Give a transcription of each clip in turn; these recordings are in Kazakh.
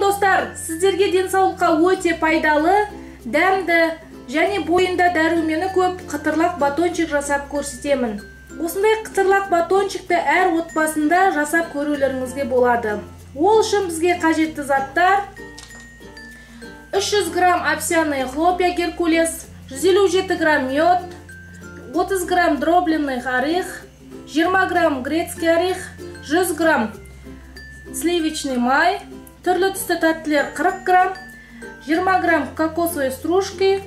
достар, сіздерге денсаулыққа өте пайдалы, дәмді және бойында дәрумені көп қытырлақ батончик жасап көрсетемін. Осындай қытырлақ батончикті әр отбасында жасап көрулеріңізге болады. Ол үшін бізге қажетті заттар: 300 грамм овсяный хлопья Геркулес, 157 грамм мед, 30 грамм дробленый орех, 20 грамм грецкий орех, 100 грамм сливочный май, түрлі түсті тәттілер 40 грамм, 20 грамм кокосовой стружки,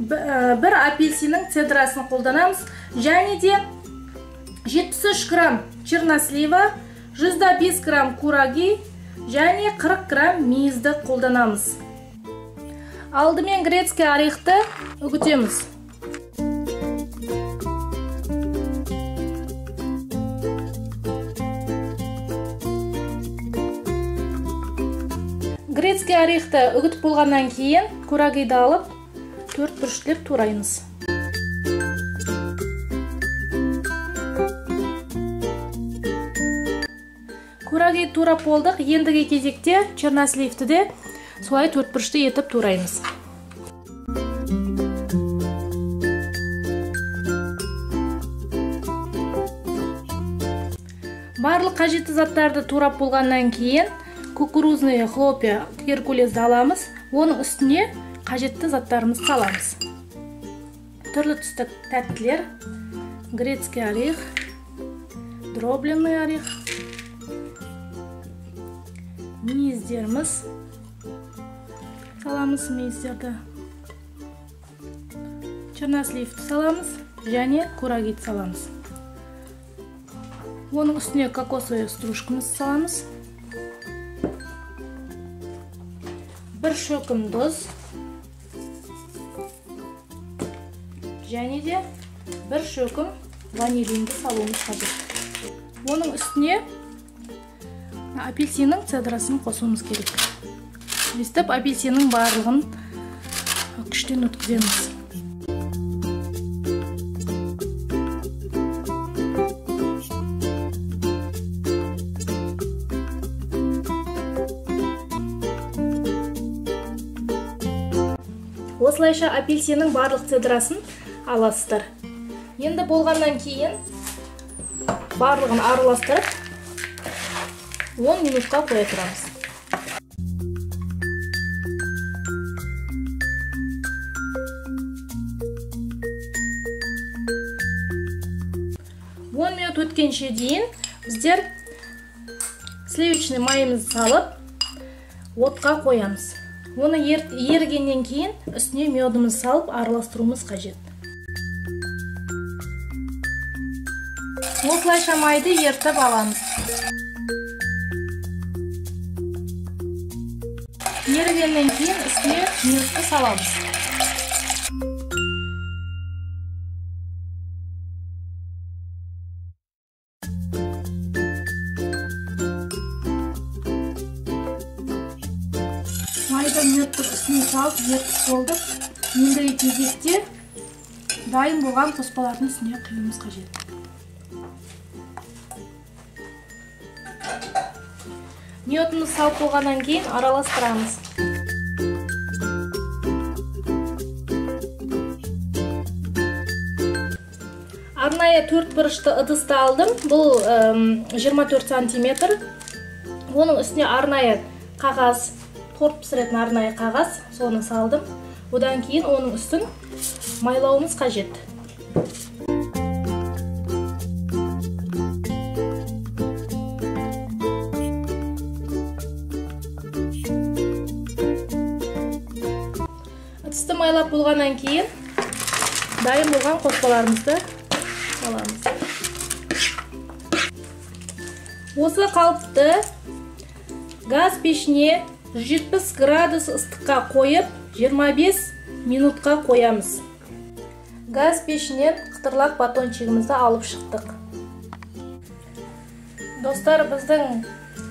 бір апельсиннің цедрасын қолданамыз, және де 73 грамм чернослива, 105 грамм кураги және 40 грамм мейізді қолданамыз. Алдымен грецкий орехті үгітеміз. Грецкий орехті үгітіп болғаннан кейін курагиді алып, 4 бүріштеп тураймыз. Кураги турап болдық, ендігі кезекте черносливті де солай 4 бүрішті етіп тураймыз. Барлық қажетті заттарды турап болғаннан кейін кукурузный хлопья Геркулесті аламыз, оның үстіне қажетті заттарымызды саламыз. Түрлі түсті тәттілер, грецкий орех, дробленый орех, мейіздеріміз саламыз, мейіздерді, черносливті саламыз және курагиді саламыз. Оның үстіне кокосовый стружкамызды саламыз. Бір шөкім тұз және де бір шөкім ванилинді салуымыз қажет. Оның үстіне апельсиннің цедрасын қосуымыз керек. Өстіп апельсиннің барлығын күштен өткіземіз. Осылайша апельсиннің барлық цедрасын аласыздар. Енді болғаннан кейін барлығын араластырып 10 минутқа қоя тұрамыз. Минут өткенше дейін біздер сливочный майымызды салып отқа қоямыз. Оны ерігеннен кейін үстіне медімізді салып араластыруымыз қажет. Осылайша майды ертіп аламыз. Ерігеннен кейін үстіне медті саламыз. Майда медті үстіне салып ертіп болдық. Ендігі кезекте дайын болған қоспалардың үстіне құюымыз қажет. Медіміз салып болғаннан кейін араластырамыз. Арнайы 4 бұрышты ыдысты алдым. Бұл 24 сантиметр. Оның үстіне арнайы қағаз, торт пісіретін арнайы қағаз, соны салдым. Одан кейін оның үстін майлауымыз қажет. Ыдысты майлап болғаннан кейін дайын болған қоспаларымызды саламыз. Осы қалыпты газ пешіне 170 градус ыстыққа қойып 25 минутқа қоямыз. Газ пешінен қытырлақ батончигімізді алып шықтық. Достар, біздің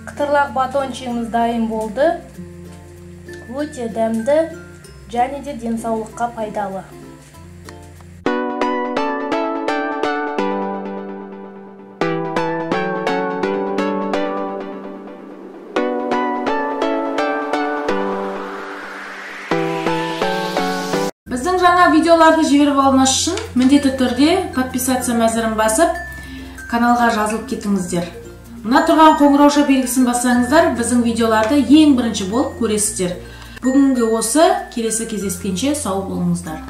қытырлақ батончигіміз дайын болды. Өте дәмді және де денсаулыққа пайдалы. видеоларды жіберіп алыңыз үшін міндетті түрде подписаться мәзірін басып, каналға жазылып кетіңіздер. Мына тұрған қоңырауша белгісін бассаңыздар, біздің видеоларды ең бірінші болып көресіздер. Бүгінгі осы, келесі кездескенше сау болыңыздар.